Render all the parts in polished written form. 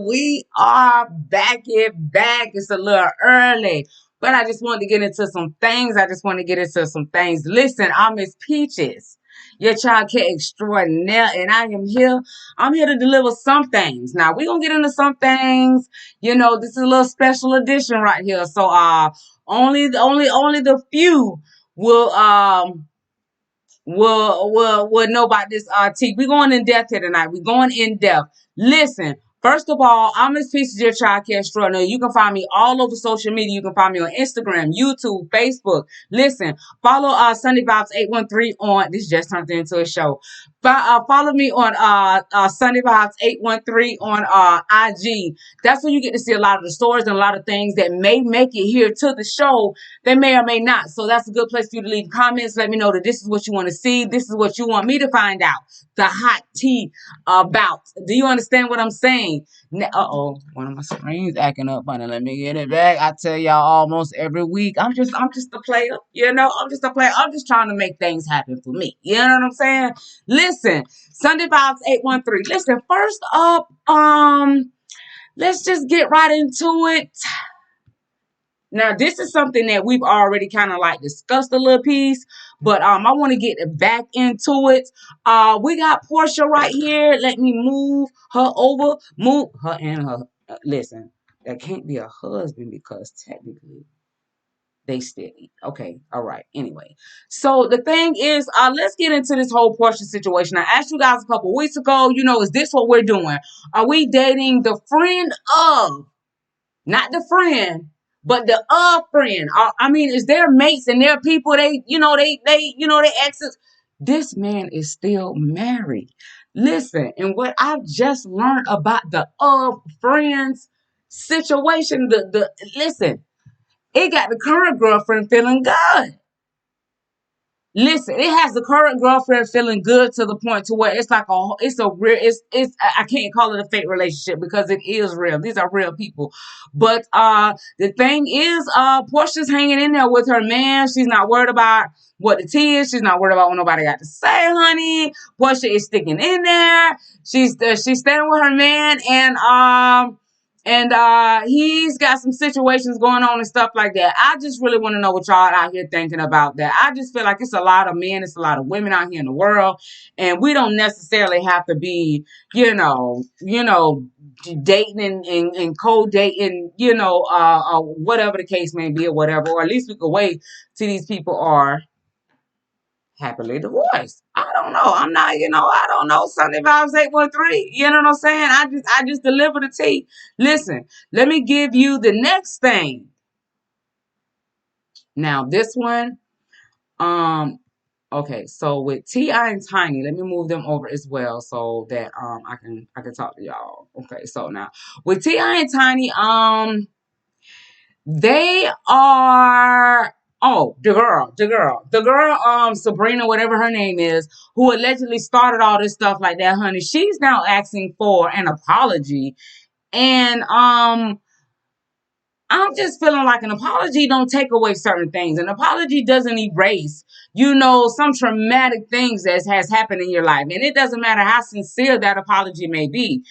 we are back. It's a little early, but I just wanted to get into some things. Listen, I'm ms.Peaches, your child care extraordinaire, and I am here. I'm here to deliver some things. Now we're gonna get into some things. This is a little special edition right here. So only the few will will know about this tea. We're going in depth here tonight. We're going in depth. Listen, first of all, I'm ms.Peaches, your child care extraordinary. You can find me all over social media. You can find me on Instagram, YouTube, Facebook. Listen, follow Sunday Vibes 813 on this just turned into a show. Follow me on Sunday Vibes 813 on IG. That's where you get to see a lot of the stories and a lot of things that may make it here to the show. They may or may not. So that's a good place for you to leave comments. Let me know that this is what you want to see. This is what you want me to find out. The hot tea about. Do you understand what I'm saying? One of my screens acting up, honey. Let me get it back. I tell y'all almost every week. I'm just a player. I'm just a player. I'm just trying to make things happen for me. You know what I'm saying? Listen, Sunday Vibes 813. Listen, first up, let's just get right into it. Now, this is something that we've already kind of like discussed a little piece, but I want to get back into it. We got Porsha right here. Let me move her over. Move her and her. Listen, that can't be a husband because technically they steady. Okay, all right. Anyway, so the thing is, let's get into this whole Porsha situation. I asked you guys a couple weeks ago, is this what we're doing? Are we dating the friend of, not the friend, but the friend? Is their mates and their people? They exes. This man is still married. Listen, and what I've just learned about the friends situation, listen, it got the current girlfriend feeling good. Listen, it has the current girlfriend feeling good to the point to where it's like I can't call it a fake relationship because it is real. These are real people. But the thing is, Porsha's hanging in there with her man. She's not worried about what the tea is. She's not worried about what nobody got to say, honey. Porsha is sticking in there. She's standing with her man, and he's got some situations going on and stuff like that. I just really want to know what y'all out here thinking about that. I just feel like it's a lot of men, it's a lot of women out here in the world, and we don't necessarily have to be, dating and co-dating, whatever the case may be or whatever, or at least we could wait till these people are happily divorced. I don't know. I'm not, I don't know. Sunday Vibes 813. You know what I'm saying? I just deliver the tea. Listen, let me give you the next thing. Now, this one, okay, so with T.I. and Tiny, let me move them over as well so that I can talk to y'all. Okay, so now with T.I. and Tiny, they are. Oh, the girl, Sabrina, whatever her name is, who allegedly started all this stuff like that, honey. She's now asking for an apology. And I'm just feeling like an apology don't take away certain things. An apology doesn't erase, some traumatic things that has happened in your life. And it doesn't matter how sincere that apology may be.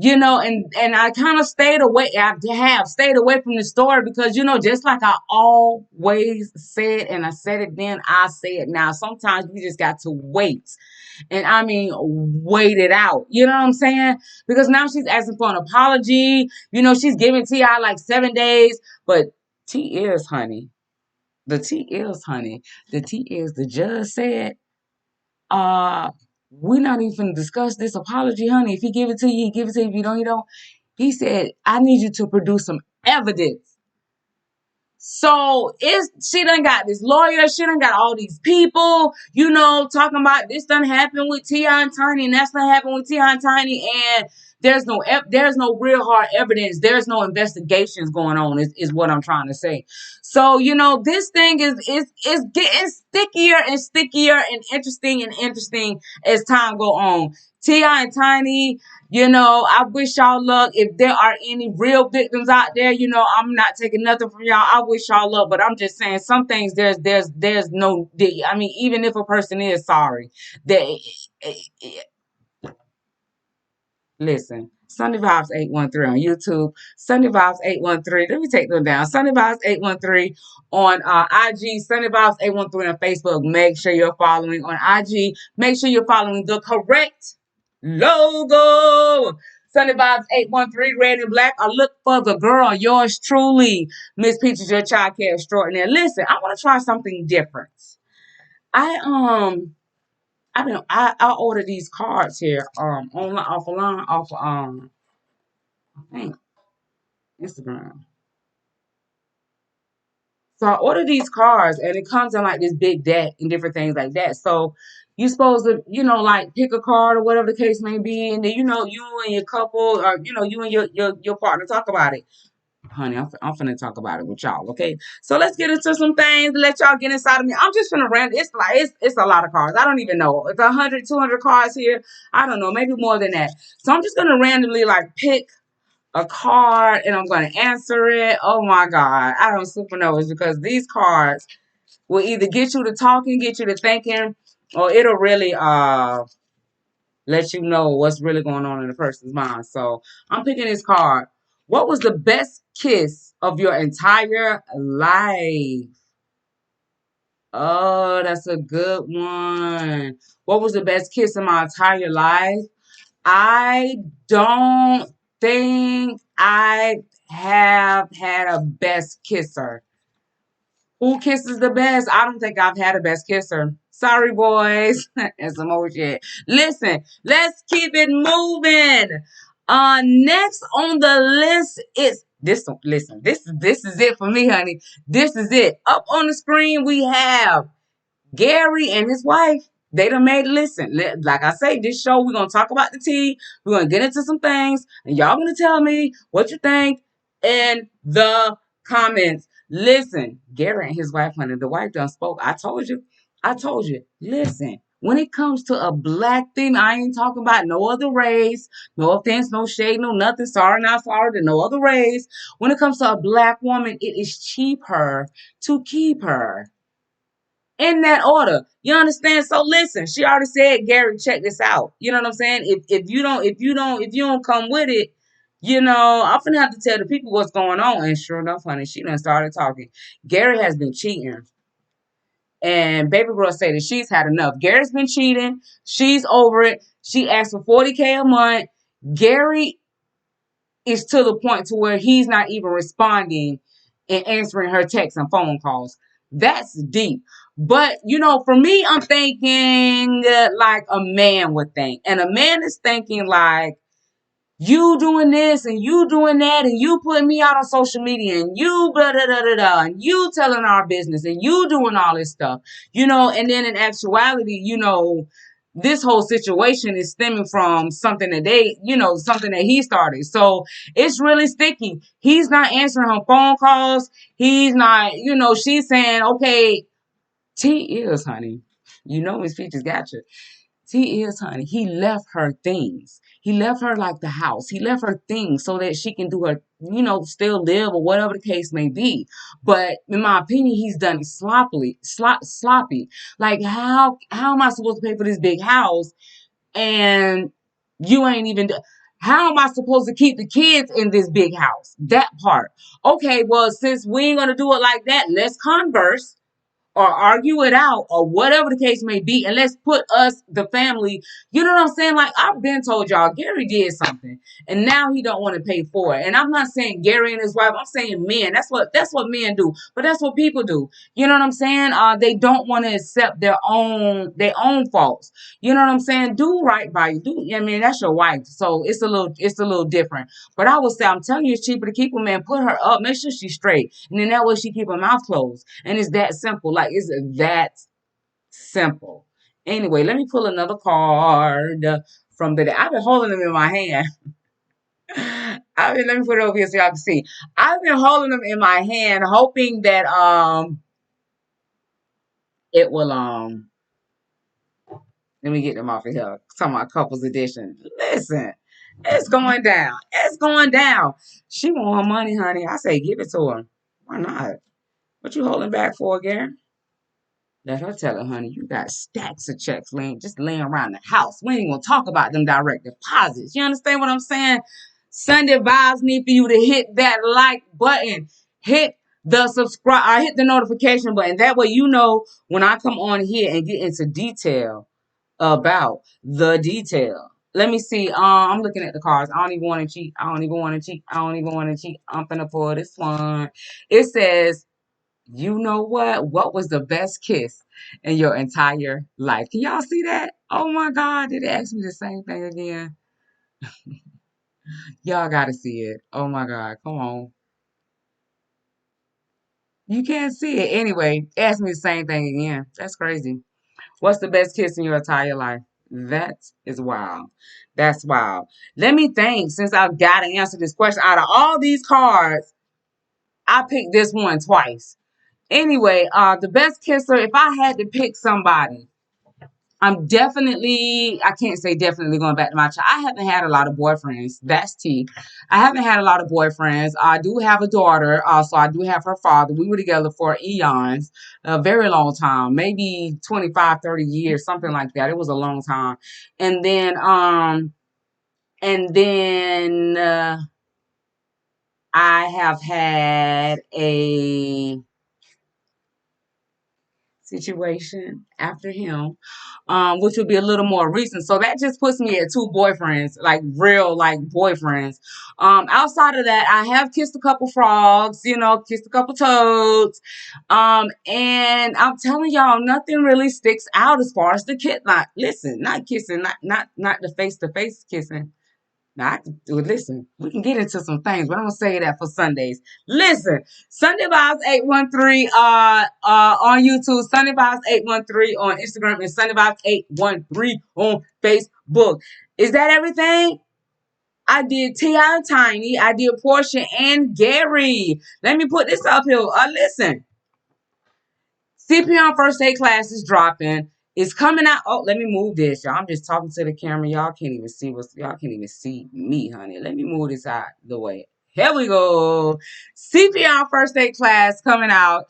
And I kind of stayed away. I have stayed away from the story because, just like I always said, and I said it then, I say it now. Sometimes we just got to wait. And wait it out. You know what I'm saying? Because now she's asking for an apology. She's giving T.I. like 7 days. But The tea is, the judge said, we're not even discuss this apology, honey. If he give it to you, he give it to you. If you don't, you don't. He said, I need you to produce some evidence. So she done got this lawyer, she done got all these people, talking about this done happened with T.I. and Tiny, and that's done happened with T.I. and Tiny, and there's no real hard evidence. There's no investigations going on, is what I'm trying to say. So, this thing is getting stickier and stickier and interesting as time go on. T.I. and Tiny, I wish y'all luck. If there are any real victims out there, I'm not taking nothing from y'all. I wish y'all luck, but I'm just saying some things there's no, even if a person is sorry, they, Listen, Sunday Vibes 813 on YouTube, Sunday Vibes 813. Let me take them down. Sunday Vibes 813 on IG, Sunday Vibes 813 on Facebook. Make sure you're following on IG. Make sure you're following the correct logo. Sunday Vibes 813, red and black. I look for the girl, yours truly, Miss Peaches, your child care extraordinaire. Listen, I want to try something different. I I order these cards here online off I think Instagram. So I order these cards and it comes in like this big deck and different things like that. So you supposed to, like pick a card or whatever the case may be, and then you and your couple or you and your partner talk about it. Honey, I'm finna talk about it with y'all, okay? So let's get into some things. Let y'all get inside of me. I'm just finna rant. It's a lot of cards. I don't even know. It's 100, 200 cards here. I don't know, maybe more than that. So I'm just gonna randomly like pick a card and I'm gonna answer it. Oh my God, I don't supernovas because these cards will either get you to talking, get you to thinking, or it'll really let you know what's really going on in the person's mind. So I'm picking this card. What was the best kiss of your entire life? Oh, that's a good one. What was the best kiss of my entire life? I don't think I have had a best kisser. Who kisses the best? I don't think I've had a best kisser. Sorry, boys. And some more shit. Listen, let's keep it moving. Next on the list is this. Listen, this is it for me, honey. This is it. Up on the screen we have Gary and his wife, they done made listen. Like I say, this show we're gonna talk about the tea. We're gonna get into some things, and y'all gonna tell me what you think in the comments. Listen, Gary and his wife, honey, the wife done spoke. I told you. I told you. Listen, when it comes to a black thing, I ain't talking about no other race. No offense, no shade, no nothing. Sorry, not sorry to no other race. When it comes to a black woman, it is cheaper to keep her in that order. You understand? So listen, she already said, Gary, check this out. You know what I'm saying? If you don't come with it, I'm gonna have to tell the people what's going on. And sure enough, honey, she done started talking. Gary has been cheating. And baby girl said that she's had enough. Gary's been cheating. She's over it. She asked for 40K a month. Gary is to the point to where he's not even responding and answering her texts and phone calls. That's deep. But, for me, I'm thinking like a man would think. And a man is thinking like, you doing this and you doing that and you putting me out on social media and you blah, blah, blah, blah, blah, and you telling our business and you doing all this stuff, and then in actuality, this whole situation is stemming from something that something that he started. So it's really sticky. He's not answering her phone calls. He's not, she's saying, okay, T is, honey. ms.Peaches got you. He is, honey. He left her things. He left her like the house. He left her things so that she can do her, still live or whatever the case may be. But in my opinion, he's done it sloppy. Like how am I supposed to pay for this big house and you ain't even? How am I supposed to keep the kids in this big house? That part. Okay, well, since we ain't gonna do it like that, let's converse or argue it out or whatever the case may be, and let's put us, the family, you know what I'm saying? Like I've been told y'all, Gary did something and now he don't want to pay for it. And I'm not saying Gary and his wife, I'm saying men. That's what men do, but that's what people do. You know what I'm saying? They don't want to accept their own faults. You know what I'm saying? Do right by you. I mean, that's your wife, so it's a little different. But I would say, I'm telling you, it's cheaper to keep a man, put her up, make sure she's straight, and then that way she keep her mouth closed. And it's that simple. Like, it's that simple. Anyway, let me pull another card from the day. I've been holding them in my hand. Let me put it over here so y'all can see. I've been holding them in my hand, hoping that it will let me get them off of here. Talking about couples edition. Listen, it's going down. It's going down. She want her money, honey. I say give it to her. Why not? What you holding back for, Gary? Let her tell it, honey. You got stacks of checks laying around the house. We ain't gonna talk about them direct deposits. You understand what I'm saying? Sunday vibes need for you to hit that like button, hit the subscribe, hit the notification button. That way you know when I come on here and get into detail about the detail. Let me see. I'm looking at the cards. I don't even want to cheat. I don't even want to cheat. I don't even want to cheat. I'm finna pull this one. It says, you know what? What was the best kiss in your entire life? Can y'all see that? Oh my God, did it ask me the same thing again? Y'all gotta see it. Oh my God, come on. You can't see it. Anyway, ask me the same thing again. That's crazy. What's the best kiss in your entire life? That is wild. That's wild. Let me think, since I've got to answer this question. Out of all these cards, I picked this one twice. Anyway, the best kisser, if I had to pick somebody, I'm definitely, I can't say definitely going back to my child. I haven't had a lot of boyfriends. That's T. I haven't had a lot of boyfriends. I do have a daughter. Also, I do have her father. We were together for eons, a very long time, maybe 25, 30 years, something like that. It was a long time. And then, I have had a situation after him, which would be a little more recent. So that just puts me at two boyfriends, like real like boyfriends. Outside of that, I have kissed a couple frogs, kissed a couple toads. And I'm telling y'all, nothing really sticks out as far as the kid. Like, listen, not kissing, not the face to face kissing. Now, listen, we can get into some things, but I'm going to say that for Sundays. Listen, Sunday Vibes 813 on YouTube, Sunday Vibes 813 on Instagram, and Sunday Vibes 813 on Facebook. Is that everything? I did T.I. and Tiny. I did Porsha and Gary. Let me put this up here. Listen. CPR first aid class is dropping. It's coming out. Oh, let me move this, y'all. I'm just talking to the camera. Y'all can't even see me, honey. Let me move this out the way. Here we go. CPR first aid class coming out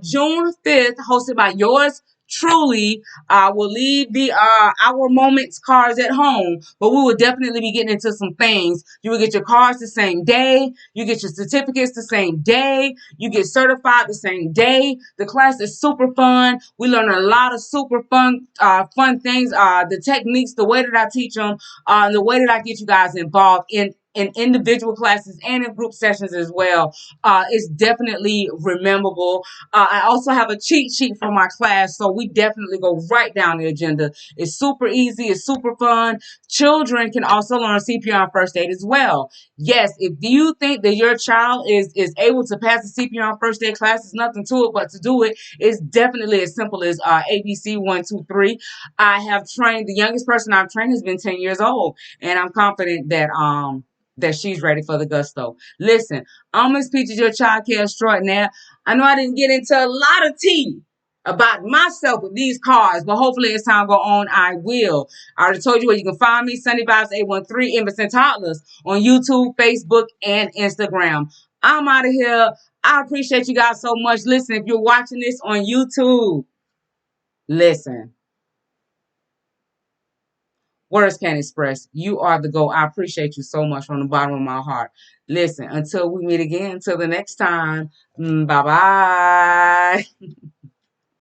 June 5th, hosted by yours truly. Will leave the our moments cards at home, but we will definitely be getting into some things. You will get your cards the same day. You get your certificates the same day. You get certified the same day. The class is super fun. We learn a lot of super fun things. The techniques, the way that I teach them, the way that I get you guys involved in individual classes and in group sessions as well. It's definitely rememberable. I also have a cheat sheet for my class, so we definitely go right down the agenda. It's super easy. It's super fun. Children can also learn CPR and first aid as well. Yes, if you think that your child is able to pass the CPR and first aid class, there's nothing to it but to do it. It's definitely as simple as ABC 1, 2, 3. I have trained, the youngest person I've trained has been 10 years old, and I'm confident that she's ready for the gusto. Listen, I'm ms.Peaches, your child care extraordinaire. I know I didn't get into a lot of tea about myself with these cards, but hopefully as time go on, I will. I already told you where you can find me, Sunday Vibes 813, Infants and Toddlers, on YouTube, Facebook, and Instagram. I'm out of here. I appreciate you guys so much. Listen, if you're watching this on YouTube, listen. Words can't express. You are the GOAT. I appreciate you so much from the bottom of my heart. Listen, until we meet again, until the next time, bye-bye.